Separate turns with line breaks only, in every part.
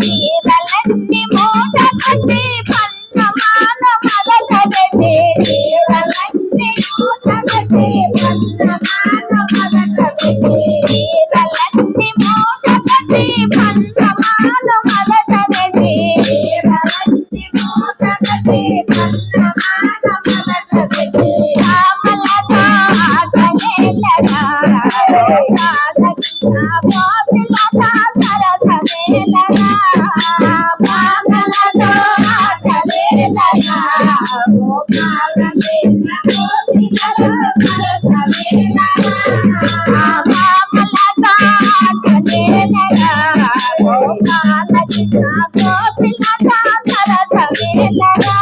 చీరలన్నీ మూట కట్టి పన్నమాన మగట పెట్టి చీరలన్నీ మూట కట్టి పన్నమాన మగట పెట్టి చీరలన్నీ మూట కట్టి పన్నమాన మగట పెట్టి చీరలన్నీ మూట కట్టి పన్నమాన మగట పెట్టి రామలత ఆటలేలరా కాలకి గోపిలత సరసమేలరా పామలతో ఆటలేలరా గోపాలకి గోపిలత సరసమేలరా పామలతో ఆటలేలరా గోపాలకి గోపిలత సరసమేలరా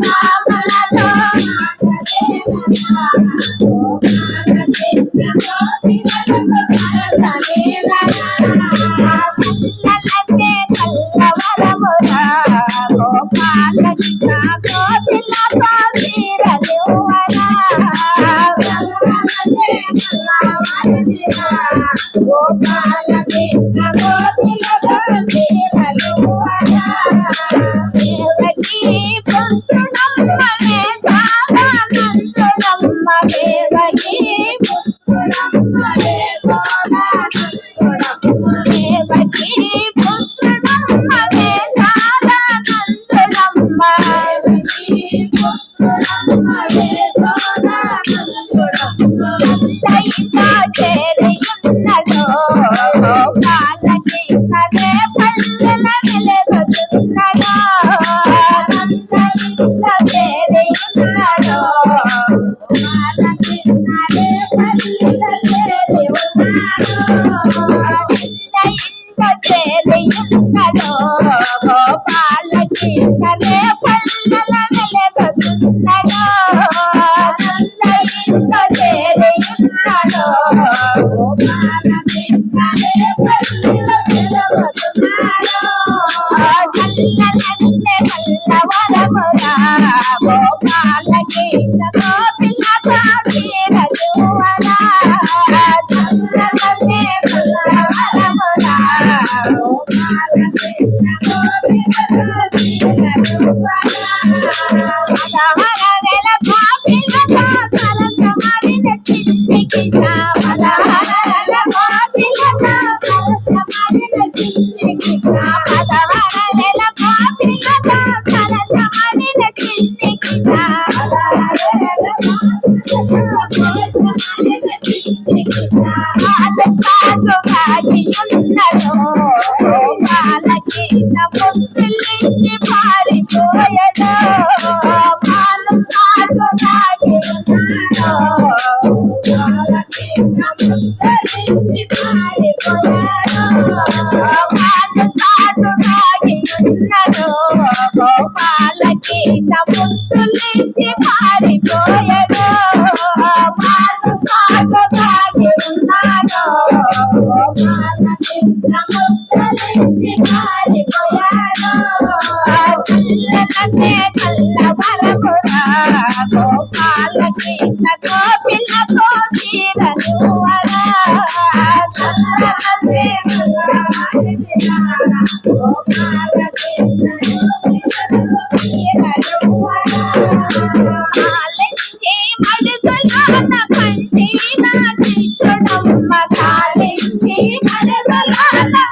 పామలతో సల్లలకే కల్లవరమురా గోపాలకి గోపిలతో చీరలువరా సల్లలకే కల్లవరమురా గోపాలకి గోపిలతో చీరలువరా దేవకీ పుత్రుడమ్మనే జాగానందుడమ్మ దేవకీ పుత్రుడమ్మనే జాగానందుడమ్మ దేవకీ పుత్రుడమ్మనే జాగానందుడమ్మ దేవకీ పుత్రుడమ్మనే జాగానందుడమ్మ దైతా చేరియున్నడో గోపాలకి కరే పల్లెల వెలుగుతున్నడో నందయింత చేరియున్నడో గోపాలకి కరే పల్లెల చేరి ఉన్నాడో నందయింత చేరియున్నడో గోపాలకి కరే పల్లెల వెలుగుతున్నడో నందయింత చేరియున్నడో గోపాలకి కరే పల్లెల వెలుగుతున్నాడో సల్లలన్నే కల్లవరమురా గోపాలకి గోపిలతో చీరలువరా సల్లలన్నే కల్లవరమురా గోపాలకి గోపిలతో చీరలువరా పదహారవేల గోపిలతో సరసమాడిన చిన్నికి పదహారవేల గోపిలతో సరసమాడిన చిన్నికి పదహారవేల గోపిలతో సరసమాడిన చిన్నికి పదహారవేల గోపిలతో సరసమాడిన చిన్నికి కాదు కాదుగా ఉన్నడో గోపాలకి ముద్దులిచ్చి పారిపోయడో మానుసాటు దాగి ఉన్నాడో గోపాలకి ముద్దులిచ్చి పారిపోయాడో మానుసాటు దాగి ఉన్నాడో గోపాలకి ముద్దులిచ్చి పారిపోయాడో మానుసాటు దాగి ఉన్నాడో గోపాలకి ముద్దులిచ్చి పారిపోయాడో సల్లలన్నే కల్లవరమురా గోపాలకి గోపిలతో చీరలువరా సల్లలన్నే కల్లవరమురా గోపాలకి గోపిలతో చీరలువరా కాలించి మడుగులోన పండి నా కృష్ణుడమ్మ కాలించి మడుగులోన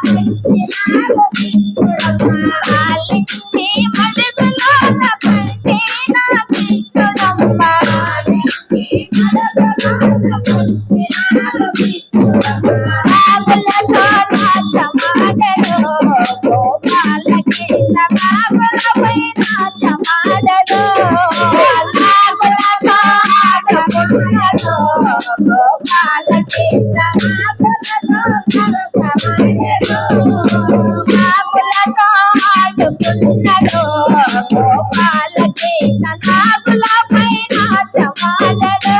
పండి నా కృష్ణుడమ్మ కాలించి మడుగులోన పండి నా కృష్ణుడమ్మ కాలించి మడుగులోన పండి నా కృష్ణుడమ్మ రాగులతో నాచమాడడో గోపాలకి రాగులపై నాచమాడడో రాగులతో ఆడుకున్నడో గోపాలకి రాగులతో సరసమాడడో రాగులతో ఆడుకున్నడో గోపాలకి నాగులపై నాచమాడడో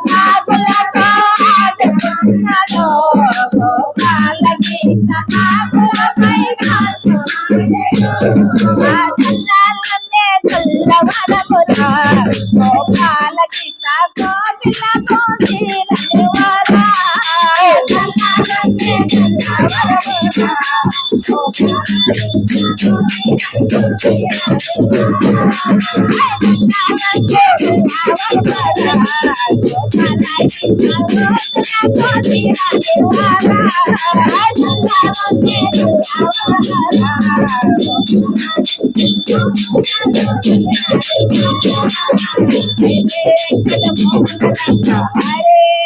నాగులతో ఆడుకున్నడో గోపాలకి నాగులపై నాచమాడడో సల్లలన్నే కల్లవరమురా గోపాల గోపాల కృష్ణ కోకిల కోకిల వారా హరే